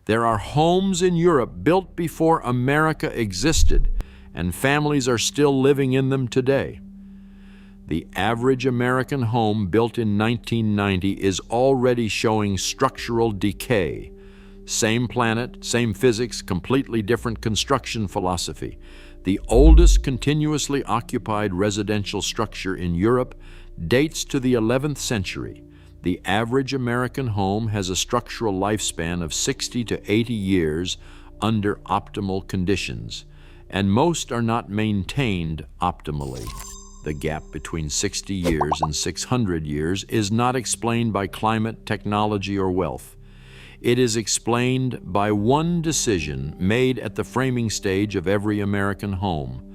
There are homes in Europe built before America existed, and families are still living in them today. The average American home built in 1990 is already showing structural decay. Same planet, same physics, completely different construction philosophy. The oldest continuously occupied residential structure in Europe dates to the 11th century. The average American home has a structural lifespan of 60 to 80 years under optimal conditions, and most are not maintained optimally. The gap between 60 years and 600 years is not explained by climate, technology, or wealth. It is explained by one decision made at the framing stage of every American home,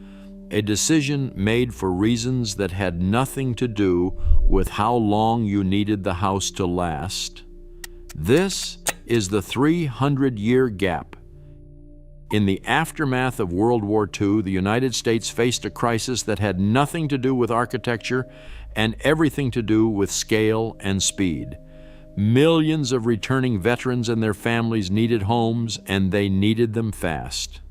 a decision made for reasons that had nothing to do with how long you needed the house to last. This is the 300-year gap. In the aftermath of World War II, the United States faced a crisis that had nothing to do with architecture and everything to do with scale and speed. Millions of returning veterans and their families needed homes, and they needed them fast.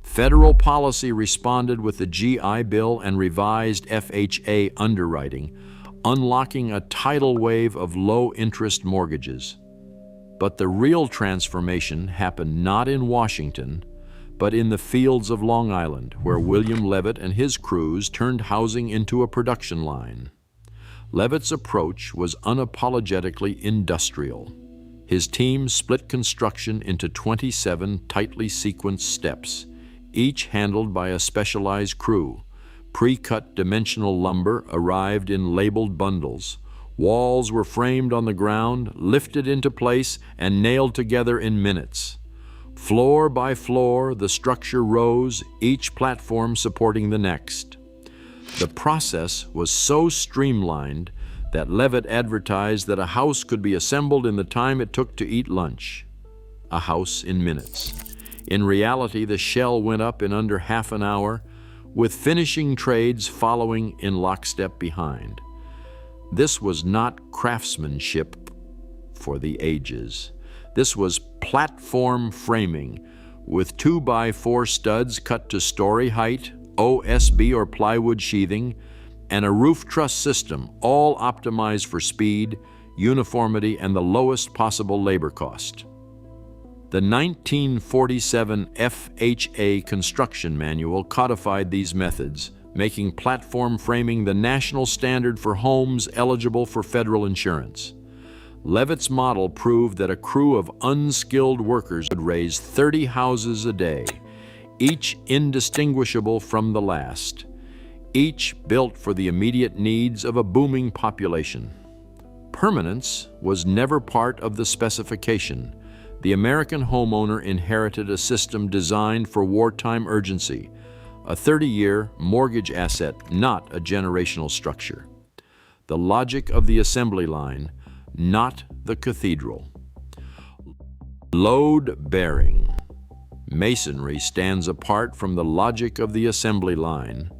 Federal policy responded with the GI Bill and revised FHA underwriting, unlocking a tidal wave of low-interest mortgages. But the real transformation happened not in Washington, but in the fields of Long Island, where William Levitt and his crews turned housing into a production line. Levitt's approach was unapologetically industrial. His team split construction into 27 tightly sequenced steps, each handled by a specialized crew. Pre-cut dimensional lumber arrived in labeled bundles. Walls were framed on the ground, lifted into place, and nailed together in minutes. Floor by floor, the structure rose, each platform supporting the next. The process was so streamlined that Levitt advertised that a house could be assembled in the time it took to eat lunch. A house in minutes. In reality, the shell went up in under half an hour, with finishing trades following in lockstep behind. This was not craftsmanship for the ages. This was platform framing, with 2x4 studs cut to story height, OSB or plywood sheathing, and a roof truss system, all optimized for speed, uniformity, and the lowest possible labor cost. The 1947 FHA construction manual codified these methods, making platform framing the national standard for homes eligible for federal insurance. Levitt's model proved that a crew of unskilled workers could raise 30 houses a day, each indistinguishable from the last, each built for the immediate needs of a booming population. Permanence was never part of the specification. The American homeowner inherited a system designed for wartime urgency, a 30-year mortgage asset, not a generational structure. The logic of the assembly line, not the cathedral. Load-bearing. Masonry stands apart from the logic of the assembly line.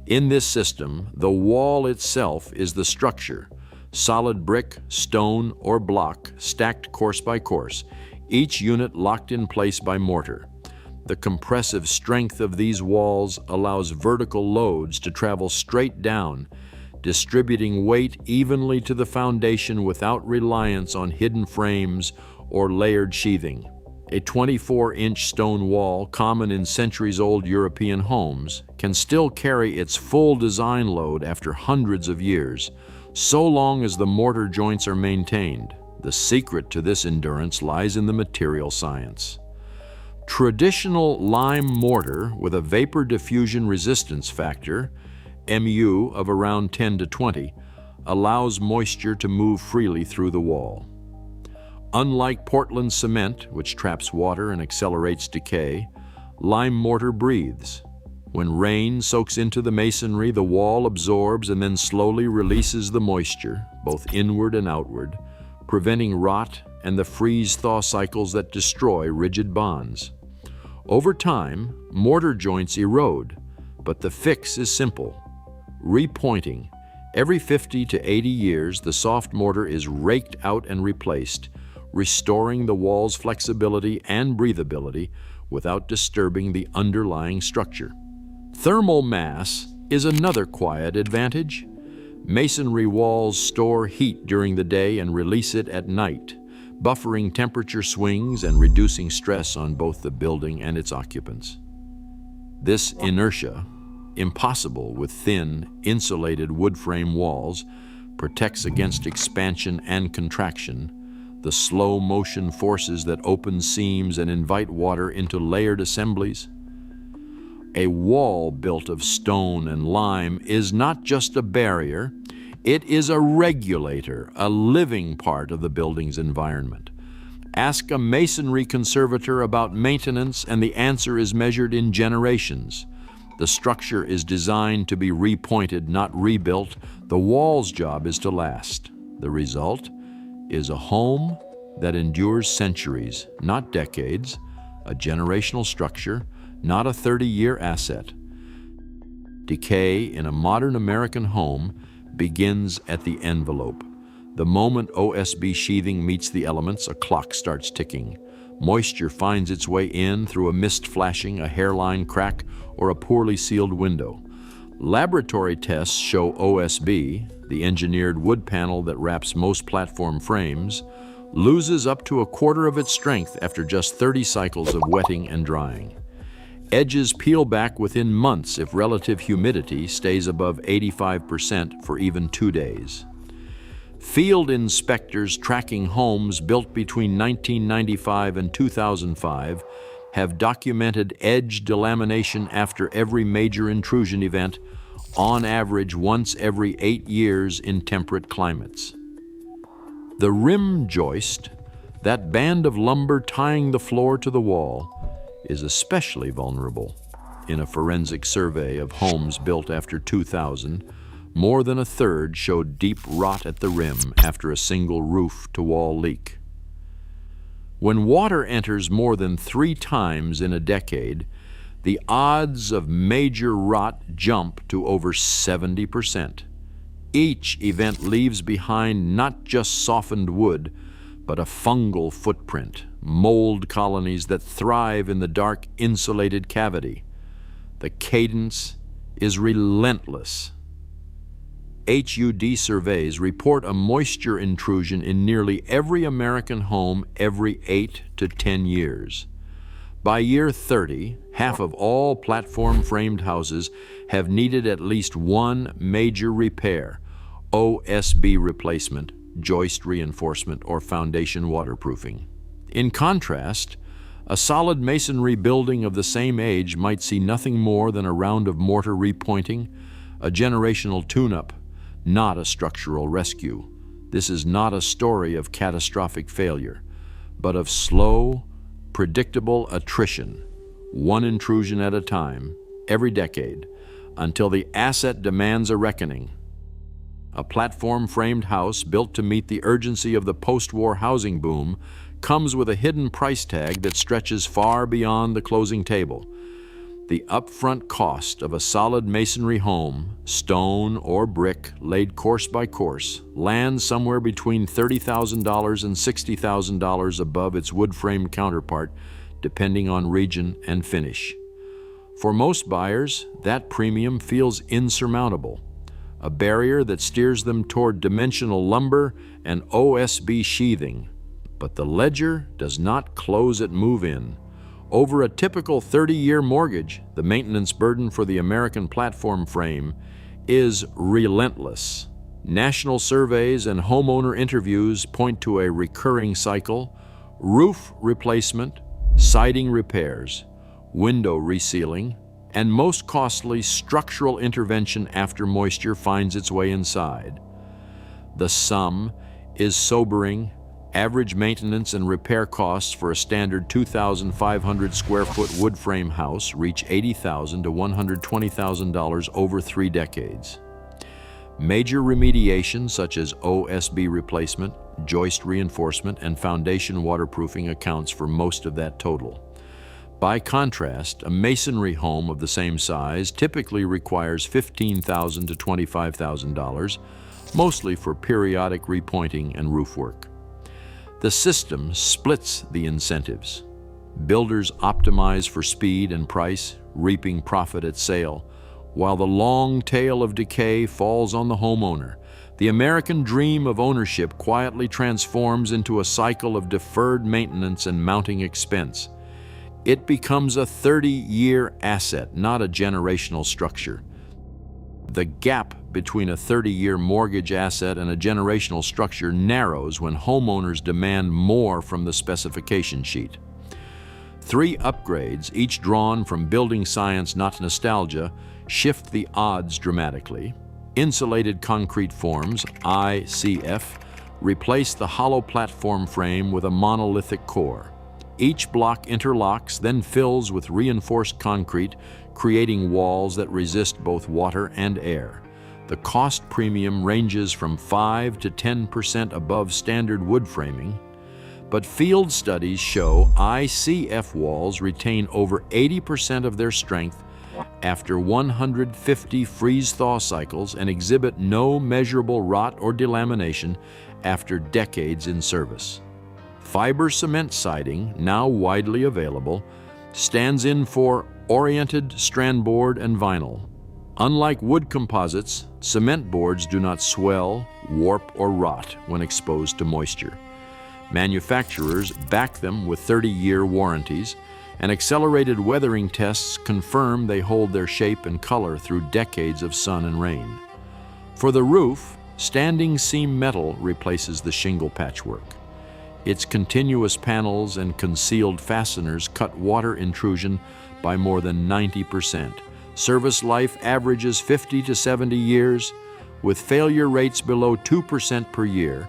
In this system, the wall itself is the structure, solid brick, stone, or block, stacked course by course, each unit locked in place by mortar. The compressive strength of these walls allows vertical loads to travel straight down, distributing weight evenly to the foundation without reliance on hidden frames or layered sheathing. A 24-inch stone wall, common in centuries-old European homes, can still carry its full design load after hundreds of years, so long as the mortar joints are maintained. The secret to this endurance lies in the material science. Traditional lime mortar with a vapor diffusion resistance factor, MU of around 10 to 20, allows moisture to move freely through the wall. Unlike Portland cement, which traps water and accelerates decay, lime mortar breathes. When rain soaks into the masonry, the wall absorbs and then slowly releases the moisture, both inward and outward, preventing rot and the freeze-thaw cycles that destroy rigid bonds. Over time, mortar joints erode, but the fix is simple. Repointing. Every 50 to 80 years, the soft mortar is raked out and replaced, restoring the wall's flexibility and breathability without disturbing the underlying structure. Thermal mass is another quiet advantage. Masonry walls store heat during the day and release it at night, buffering temperature swings and reducing stress on both the building and its occupants. This inertia, impossible with thin, insulated wood frame walls, protects against expansion and contraction, the slow motion forces that open seams and invite water into layered assemblies. A wall built of stone and lime is not just a barrier, it is a regulator, a living part of the building's environment. Ask a masonry conservator about maintenance and the answer is measured in generations. The structure is designed to be repointed, not rebuilt. The wall's job is to last. The result is a home that endures centuries, not decades, a generational structure, not a 30-year asset. Decay in a modern American home begins at the envelope. The moment OSB sheathing meets the elements, a clock starts ticking. Moisture finds its way in through a mist flashing, a hairline crack, or a poorly sealed window. Laboratory tests show OSB, the engineered wood panel that wraps most platform frames, loses up to a quarter of its strength after just 30 cycles of wetting and drying. Edges peel back within months if relative humidity stays above 85% for even 2 days. Field inspectors tracking homes built between 1995 and 2005 have documented edge delamination after every major intrusion event, on average once every 8 years in temperate climates. The rim joist, that band of lumber tying the floor to the wall, is especially vulnerable. In a forensic survey of homes built after 2000, more than a third showed deep rot at the rim after a single roof-to-wall leak. When water enters more than 3 times in a decade, the odds of major rot jump to over 70%. Each event leaves behind not just softened wood, but a fungal footprint, mold colonies that thrive in the dark, insulated cavity. The cadence is relentless. HUD surveys report a moisture intrusion in nearly every American home every 8 to 10 years. By year 30, half of all platform-framed houses have needed at least one major repair: OSB replacement, joist reinforcement, or foundation waterproofing. In contrast, a solid masonry building of the same age might see nothing more than a round of mortar repointing, a generational tune-up, not a structural rescue. This is not a story of catastrophic failure, but of slow, predictable attrition, one intrusion at a time, every decade, until the asset demands a reckoning. A platform-framed house built to meet the urgency of the post-war housing boom comes with a hidden price tag that stretches far beyond the closing table. The upfront cost of a solid masonry home, stone or brick laid course by course, lands somewhere between $30,000 and $60,000 above its wood-framed counterpart, depending on region and finish. For most buyers, that premium feels insurmountable, a barrier that steers them toward dimensional lumber and OSB sheathing. But the ledger does not close at move-in. Over a typical 30-year mortgage, the maintenance burden for the American platform frame is relentless. National surveys and homeowner interviews point to a recurring cycle: roof replacement, siding repairs, window resealing, and most costly, structural intervention after moisture finds its way inside. The sum is sobering. Average maintenance and repair costs for a standard 2,500 square foot wood frame house reach $80,000 to $120,000 over 3 decades. Major remediation such as OSB replacement, joist reinforcement, and foundation waterproofing accounts for most of that total. By contrast, a masonry home of the same size typically requires $15,000 to $25,000, mostly for periodic repointing and roof work. The system splits the incentives. Builders optimize for speed and price, reaping profit at sale, while the long tail of decay falls on the homeowner. The American dream of ownership quietly transforms into a cycle of deferred maintenance and mounting expense. It becomes a 30-year asset, not a generational structure. The gap between a 30-year mortgage asset and a generational structure narrows when homeowners demand more from the specification sheet. 3 upgrades, each drawn from building science, not nostalgia, shift the odds dramatically. Insulated concrete forms, ICF, replace the hollow platform frame with a monolithic core. Each block interlocks, then fills with reinforced concrete, creating walls that resist both water and air. The cost premium ranges from 5 to 10% above standard wood framing, but field studies show ICF walls retain over 80% of their strength after 150 freeze-thaw cycles and exhibit no measurable rot or delamination after decades in service. Fiber cement siding, now widely available, stands in for oriented strand board and vinyl. Unlike wood composites, cement boards do not swell, warp, or rot when exposed to moisture. Manufacturers back them with 30-year warranties, and accelerated weathering tests confirm they hold their shape and color through decades of sun and rain. For the roof, standing seam metal replaces the shingle patchwork. Its continuous panels and concealed fasteners cut water intrusion by more than 90%. Service life averages 50 to 70 years, with failure rates below 2% per year,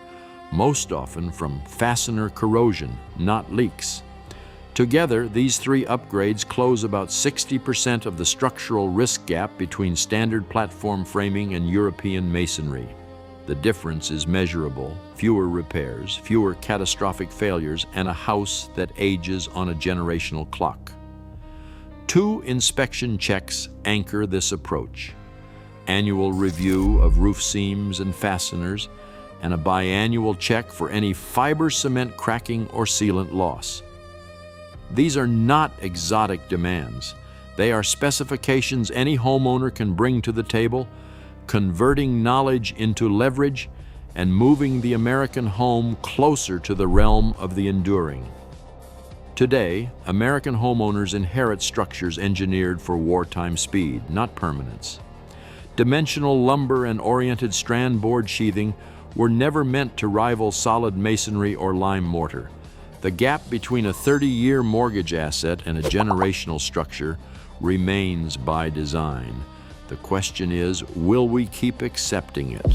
most often from fastener corrosion, not leaks. Together, these 3 upgrades close about 60% of the structural risk gap between standard platform framing and European masonry. The difference is measurable: fewer repairs, fewer catastrophic failures, and a house that ages on a generational clock. 2 inspection checks anchor this approach: annual review of roof seams and fasteners, and a biannual check for any fiber cement cracking or sealant loss. These are not exotic demands. They are specifications any homeowner can bring to the table, converting knowledge into leverage and moving the American home closer to the realm of the enduring. Today, American homeowners inherit structures engineered for wartime speed, not permanence. Dimensional lumber and oriented strand board sheathing were never meant to rival solid masonry or lime mortar. The gap between a 30-year mortgage asset and a generational structure remains by design. The question is, will we keep accepting it?